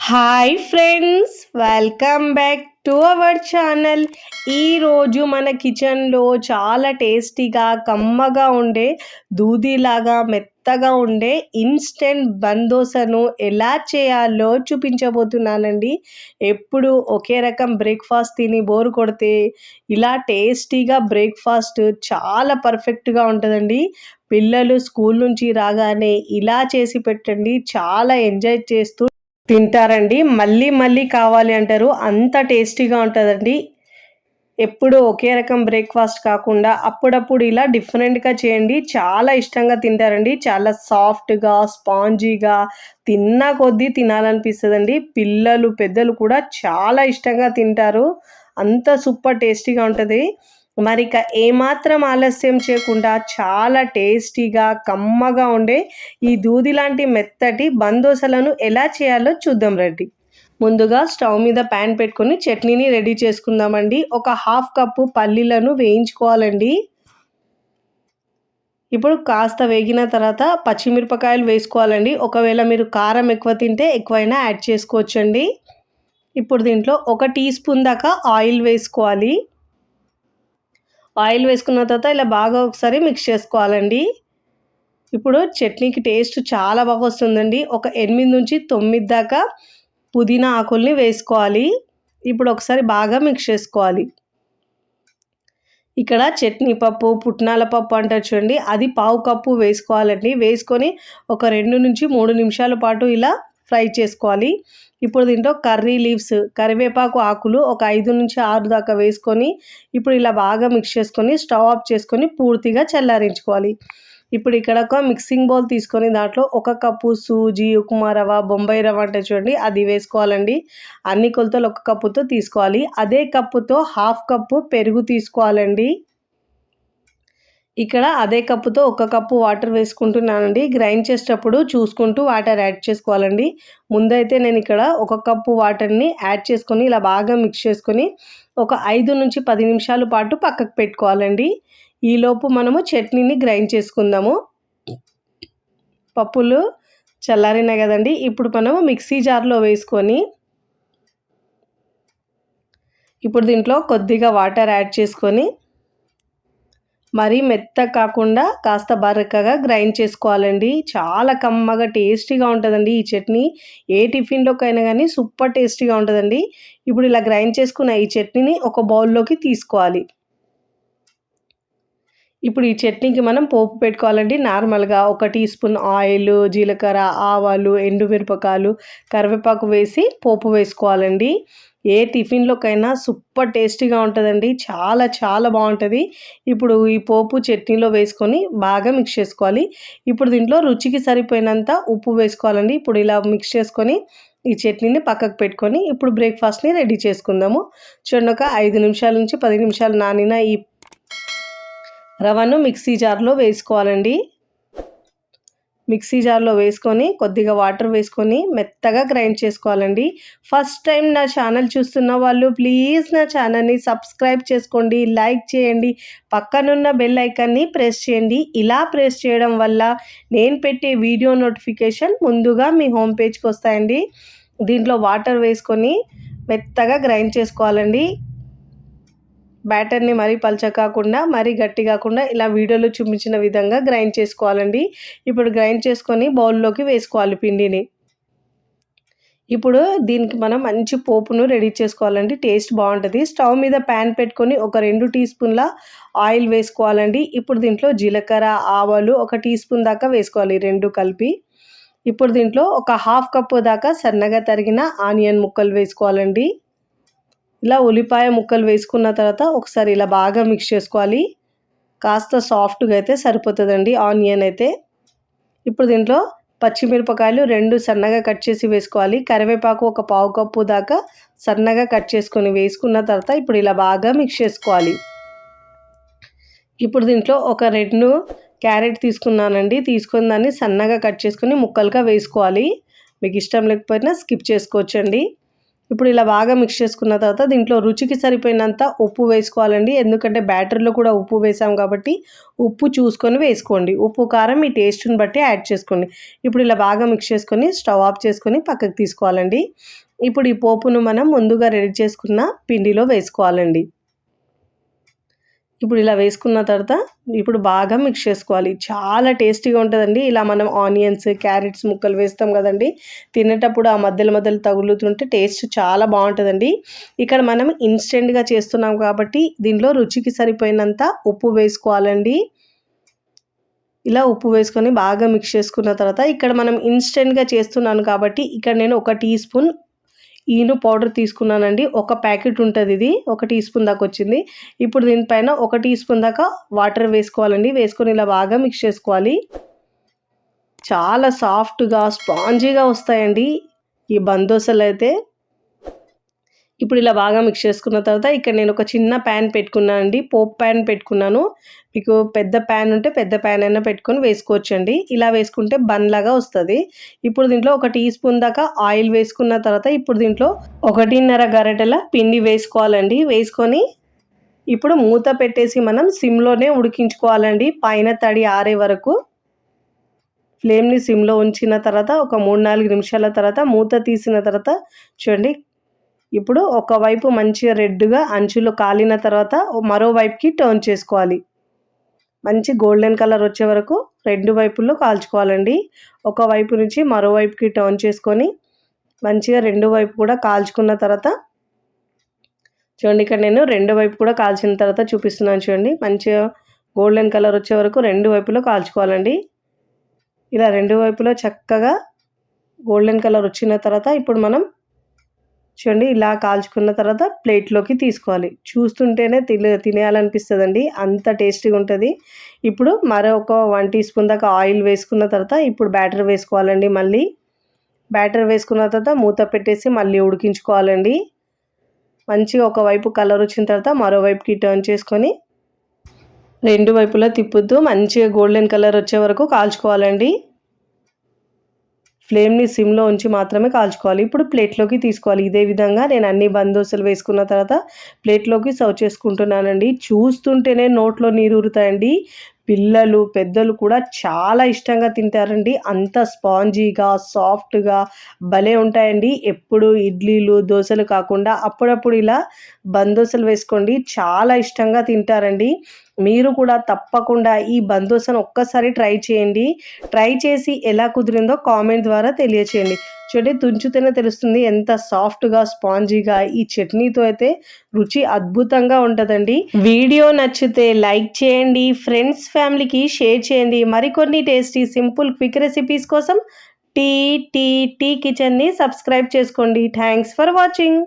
Hi friends, welcome back to our channel. ఈరోజు మన కిచెన్లో చాలా టేస్టీగా కమ్మగా ఉండే దూదిలాగా మెత్తగా ఉండే ఇన్స్టెంట్ బందోసను ఎలా చేయాలో చూపించబోతున్నానండి. ఎప్పుడు ఒకే రకం బ్రేక్ఫాస్ట్ తిని బోరు కొడితే ఇలా టేస్టీగా బ్రేక్ఫాస్ట్ చాలా పర్ఫెక్ట్గా ఉంటుందండి. పిల్లలు స్కూల్ నుంచి రాగానే ఇలా చేసి పెట్టండి, చాలా ఎంజాయ్ చేస్తూ తింటారండి. మళ్ళీ మళ్ళీ కావాలి అంటారు, అంత టేస్టీగా ఉంటుందండి. ఎప్పుడు ఒకే రకం బ్రేక్ఫాస్ట్ కాకుండా అప్పుడప్పుడు ఇలా డిఫరెంట్గా చేయండి, చాలా ఇష్టంగా తింటారండి. చాలా సాఫ్ట్గా స్పాంజీగా తిన్న కొద్దీ తినాలనిపిస్తుందండి. పిల్లలు పెద్దలు కూడా చాలా ఇష్టంగా తింటారు, అంత సూపర్ టేస్టీగా ఉంటుంది. మరి ఇక ఏమాత్రం ఆలస్యం చేయకుండా చాలా టేస్టీగా కమ్మగా ఉండే ఈ దూది లాంటి మెత్తటి బందోసలను ఎలా చేయాలో చూద్దాం రండి. ముందుగా స్టవ్ మీద ప్యాన్ పెట్టుకొని చట్నీని రెడీ చేసుకుందామండి. ఒక 1/2 కప్పు పల్లీలను వేయించుకోవాలండి. ఇప్పుడు కాస్త వేగిన తర్వాత పచ్చిమిరపకాయలు వేసుకోవాలండి. ఒకవేళ మీరు కారం ఎక్కువ తింటే ఎక్కువైనా యాడ్ చేసుకోవచ్చండి. ఇప్పుడు దీంట్లో 1 టీ స్పూన్ దాకా ఆయిల్ వేసుకోవాలి. ఆయిల్ వేసుకున్న తర్వాత ఇలా బాగా ఒకసారి మిక్స్ చేసుకోవాలండి. ఇప్పుడు చట్నీకి టేస్ట్ చాలా బాగా వస్తుందండి. ఒక 8 నుంచి 9 దాకా పుదీనా ఆకుల్ని వేసుకోవాలి. ఇప్పుడు ఒకసారి బాగా మిక్స్ చేసుకోవాలి. ఇక్కడ చట్నీ పప్పు, పుట్నాల పప్పు అంటారు చూడండి, అది 1/2 కప్పు వేసుకోవాలండి. వేసుకొని ఒక 2 నుంచి 3 నిమిషాల పాటు ఇలా ఫ్రై చేసుకోవాలి. ఇప్పుడు దీంట్లో కర్రీ లీవ్స్, కరివేపాకు ఆకులు ఒక 5 నుంచి 6 దాకా వేసుకొని ఇప్పుడు ఇలా బాగా మిక్స్ చేసుకొని స్టవ్ ఆఫ్ చేసుకొని పూర్తిగా చల్లారించుకోవాలి. ఇప్పుడు ఇక్కడ ఒక మిక్సింగ్ బౌల్ తీసుకొని దాంట్లో 1 కప్పు సూజీ, ఉప్మా రవ్వ, బొంబాయి రవ్వ అంటే చూడండి, అది వేసుకోవాలండి. అన్ని కొలతలు 1 కప్పుతో తీసుకోవాలి. అదే కప్పుతో 1/2 కప్పు పెరుగు తీసుకోవాలండి. ఇక్కడ అదే కప్పుతో 1 కప్పు వాటర్ వేసుకుంటున్నానండి. గ్రైండ్ చేసేటప్పుడు చూసుకుంటూ వాటర్ యాడ్ చేసుకోవాలండి. ముందైతే నేను ఇక్కడ 1 కప్పు వాటర్ని యాడ్ చేసుకొని ఇలా బాగా మిక్స్ చేసుకొని ఒక 5 నుంచి 10 నిమిషాల పాటు పక్కకు పెట్టుకోవాలండి. ఈలోపు మనము చట్నీని గ్రైండ్ చేసుకుందాము. పప్పులు చల్లారినాయి కదండి. ఇప్పుడు మనము మిక్సీ జార్లో వేసుకొని ఇప్పుడు దీంట్లో కొద్దిగా వాటర్ యాడ్ చేసుకొని మరీ మెత్తగా కాకుండా కాస్త బరకగా గ్రైండ్ చేసుకోవాలండి. చాలా కమ్మగా టేస్టీగా ఉంటుందండి ఈ చట్నీ. ఏ టిఫిన్లోకైనా కానీ సూపర్ టేస్టీగా ఉంటుందండి. ఇప్పుడు ఇలా గ్రైండ్ చేసుకున్న ఈ చట్నీని ఒక బౌల్లోకి తీసుకోవాలి. ఇప్పుడు ఈ చట్నీకి మనం పోపు పెట్టుకోవాలండి. నార్మల్గా 1 టీ స్పూన్ ఆయిల్, జీలకర్ర, ఆవాలు, ఎండుమిరపకాయలు, కరివేపాకు వేసి పోపు వేసుకోవాలండి. ఏ టిఫిన్లోకైనా సూపర్ టేస్టీగా ఉంటుందండి, చాలా చాలా బాగుంటుంది. ఇప్పుడు ఈ పోపు చట్నీలో వేసుకొని బాగా మిక్స్ చేసుకోవాలి. ఇప్పుడు దీంట్లో రుచికి సరిపోయినంత ఉప్పు వేసుకోవాలండి. ఇప్పుడు ఇలా మిక్స్ చేసుకొని ఈ చట్నీని పక్కకు పెట్టుకొని ఇప్పుడు బ్రేక్ఫాస్ట్ని రెడీ చేసుకుందాము. చూడండి, ఒక 5 నిమిషాల నుంచి 10 నిమిషాలు నానిన ఈ రవ్వను మిక్సీ జార్లో వేసుకోవాలండి. మిక్సీ జార్లో వేసుకొని కొద్దిగా వాటర్ వేసుకొని మెత్తగా గ్రైండ్ చేసుకోవాలండి. ఫస్ట్ టైం నా ఛానల్ చూస్తున్న వాళ్ళు ప్లీజ్ నా ఛానల్ని సబ్స్క్రైబ్ చేసుకోండి, లైక్ చేయండి, పక్కనున్న బెల్ ఐకాన్ని ప్రెస్ చేయండి. ఇలా ప్రెస్ చేయడం వల్ల నేను పెట్టే వీడియో నోటిఫికేషన్ ముందుగా మీ హోమ్ పేజ్కి వస్తాయండి. దీంట్లో వాటర్ వేసుకొని మెత్తగా గ్రైండ్ చేసుకోవాలండి. బ్యాటర్ని మరీ పల్చగా కాకుండా మరీ గట్టి కాకుండా ఇలా వీడియోలో చూపించిన విధంగా గ్రైండ్ చేసుకోవాలండి. ఇప్పుడు గ్రైండ్ చేసుకొని బౌల్లోకి వేసుకోవాలి పిండిని. ఇప్పుడు దీనికి మనం మంచి పోపును రెడీ చేసుకోవాలండి, టేస్ట్ బాగుంటుంది. స్టవ్ మీద ప్యాన్ పెట్టుకొని ఒక 2 టీ స్పూన్ల ఆయిల్ వేసుకోవాలండి. ఇప్పుడు దీంట్లో జీలకర్ర, ఆవాలు 1 టీ స్పూన్ దాకా వేసుకోవాలి, 2 కలిపి. ఇప్పుడు దీంట్లో ఒక 1/2 కప్పు దాకా సన్నగా తరిగిన ఆనియన్ ముక్కలు వేసుకోవాలండి. ఇలా ఉల్లిపాయ ముక్కలు వేసుకున్న తర్వాత ఒకసారి ఇలా బాగా మిక్స్ చేసుకోవాలి. కాస్త సాఫ్ట్గా అయితే సరిపోతుందండి ఆనియన్ అయితే. ఇప్పుడు దీంట్లో పచ్చిమిరపకాయలు 2 సన్నగా కట్ చేసి వేసుకోవాలి. కరివేపాకు ఒక 1/2 కప్పు దాకా సన్నగా కట్ చేసుకొని వేసుకున్న తర్వాత ఇప్పుడు ఇలా బాగా మిక్స్ చేసుకోవాలి. ఇప్పుడు దీంట్లో ఒక 2 క్యారెట్ తీసుకున్నానండి. తీసుకున్న దాన్ని సన్నగా కట్ చేసుకొని ముక్కలుగా వేసుకోవాలి. మీకు ఇష్టం లేకపోయినా స్కిప్ చేసుకోవచ్చండి. ఇప్పుడు ఇలా బాగా మిక్స్ చేసుకున్న తర్వాత దీంట్లో రుచికి సరిపోయినంత ఉప్పు వేసుకోవాలండి. ఎందుకంటే బ్యాటర్‌లో కూడా ఉప్పు వేసాం కాబట్టి ఉప్పు చూసుకొని వేసుకోండి. ఉప్పు, కారం మీ టేస్ట్‌ని బట్టి యాడ్ చేసుకోండి. ఇప్పుడు ఇలా బాగా మిక్స్ చేసుకొని స్టవ్ ఆఫ్ చేసుకొని పక్కకు తీసుకోవాలండి. ఇప్పుడు ఈ పోపును మనం ముందుగా రెడీ చేసుకున్న పిండిలో వేసుకోవాలండి. ఇప్పుడు ఇలా వేసుకున్న తర్వాత ఇప్పుడు బాగా మిక్స్ చేసుకోవాలి. చాలా టేస్టీగా ఉంటదండి. ఇలా మనం ఆనియన్స్, క్యారెట్స్ ముక్కలు వేస్తాం కదండీ! తినేటప్పుడు ఆ మధ్యలో తగులుతుంటే టేస్ట్ చాలా బావుంటదండి. ఇక్కడ మనం ఇన్‌స్టెంట్‌గా చేస్తున్నాం కాబట్టి దీంట్లో రుచికి సరిపోయినంత ఉప్పు వేసుకోవాలండి. ఇలా ఉప్పు వేసుకొని బాగా మిక్స్ చేసుకున్న తర్వాత ఇక్కడ మనం ఇన్‌స్టెంట్‌గా చేస్తున్నాను కాబట్టి ఇక్కడ నేను 1 టీ స్పూన్ ఈనో పౌడర్ తీసుకున్నానండి. ఒక ప్యాకెట్ ఉంటదిది. 1 టీ స్పూన్ దాకొచ్చింది. ఇప్పుడు దీనిపైన 1 టీ స్పూన్ దాకా వాటర్ వేసుకోవాలండి. వేసుకొని ఇలా బాగా మిక్స్ చేసుకోవాలి. చాలా సాఫ్ట్‌గా, స్పాంజీగా వస్తాయండి ఈ బందోసలైతే. ఇప్పుడు ఇలా బాగా మిక్స్ చేసుకున్న తర్వాత ఇక్కడ నేను ఒక చిన్న ప్యాన్ పెట్టుకున్నానండి. పోపు ప్యాన్ పెట్టుకున్నాను. మీకు పెద్ద ప్యాన్ ఉంటే పెద్ద ప్యాన్ అయినా పెట్టుకొని వేసుకోవచ్చండి. ఇలా వేసుకుంటే బన్‌లాగా వస్తది. ఇప్పుడు దీంట్లో 1 టీ స్పూన్ దాకా ఆయిల్ వేసుకున్న తర్వాత ఇప్పుడు దీంట్లో 1.5 గరిటెల పిండి వేసుకోవాలండి. వేసుకొని ఇప్పుడు మూత పెట్టేసి మనం సిమ్‌లోనే ఉడికించుకోవాలండి. పైన తడి ఆరే వరకు. ఫ్లేమ్‌ని సిమ్‌లో ఉంచిన తర్వాత ఒక 3, 4 నిమిషాల తర్వాత మూత తీసిన తర్వాత చూడండి ఇప్పుడు ఒకవైపు మంచిగా రెడ్‌గా అంచులు కాలిన తర్వాత మరో వైపుకి టర్న్ చేసుకోవాలి. మంచి గోల్డెన్ కలర్ వచ్చే వరకు 2 వైపుల్లో కాల్చుకోవాలండి. ఒక వైపు నుంచి మరో వైపుకి టర్న్ చేసుకొని మంచిగా 2 వైపు కూడా కాల్చుకున్న తర్వాత చూడండి ఇక్కడ నేను 2 వైపు కూడా కాల్చిన తర్వాత చూపిస్తున్నాను చూడండి. మంచిగా గోల్డెన్ కలర్ వచ్చే వరకు 2 వైపులో కాల్చుకోవాలండి. ఇలా 2 వైపులో చక్కగా గోల్డెన్ కలర్ వచ్చిన తర్వాత ఇప్పుడు మనం చూడండి ఇలా కాల్చుకున్న తర్వాత ప్లేట్‌లోకి తీసుకోవాలి. చూస్తుంటేనే తినేయాలనిపిస్తదండి. అంత టేస్టీగా ఉంటది. ఇప్పుడు మరొక 1 టీ స్పూన్ దాకా ఆయిల్ వేసుకున్న తర్వాత ఇప్పుడు బ్యాటర్ వేసుకోవాలండి మళ్ళీ. బ్యాటర్ వేసుకున్న తర్వాత మూత పెట్టేసి మళ్ళీ ఉడికించుకోవాలండి. మంచిగా ఒకవైపు కలర్ వచ్చిన తర్వాత మరోవైపుకి టర్న్ చేసుకొని 2 వైపులా తిప్పుతూ మంచిగా గోల్డెన్ కలర్ వచ్చే వరకు కాల్చుకోవాలండి. ఫ్లేమ్‌ని సిమ్‌లో ఉంచి మాత్రమే కాల్చుకోవాలి. ఇప్పుడు ప్లేట్‌లోకి తీసుకోవాలి. ఇదే విధంగా నేను అన్ని బందోసలు వేసుకున్న తర్వాత ప్లేట్‌లోకి సర్వ్ చేసుకుంటున్నానండి. చూస్తుంటేనే నోట్లో నీరూరుతాయండి. పిల్లలు, పెద్దలు కూడా చాలా ఇష్టంగా తింటారండి. అంత స్పాంజీగా, సాఫ్ట్‌గా భలే ఉంటాయండి. ఎప్పుడు ఇడ్లీలు, దోసలు కాకుండా అప్పుడప్పుడు ఇలా బందోసలు వేసుకోండి. చాలా ఇష్టంగా తింటారండి. మీరు కూడా తప్పకుండా ఈ బందోసను ఒక్కసారి ట్రై చేయండి. ట్రై చేసి ఎలా కుదిరిందో కామెంట్ ద్వారా తెలియచేయండి. చూడండి తుంచితేనే తెలుస్తుంది ఎంత సాఫ్ట్‌గా, స్పాంజీగా ఈ చట్నీతో అయితే రుచి అద్భుతంగా ఉంటదండి. వీడియో నచ్చితే లైక్ చేయండి. ఫ్రెండ్స్, ఫ్యామిలీకి షేర్ చేయండి. మరికొన్ని టేస్టీ, సింపుల్, క్విక్ రెసిపీస్ కోసం టీ కిచెన్‌ని సబ్స్క్రైబ్ చేసుకోండి. Thanks for watching.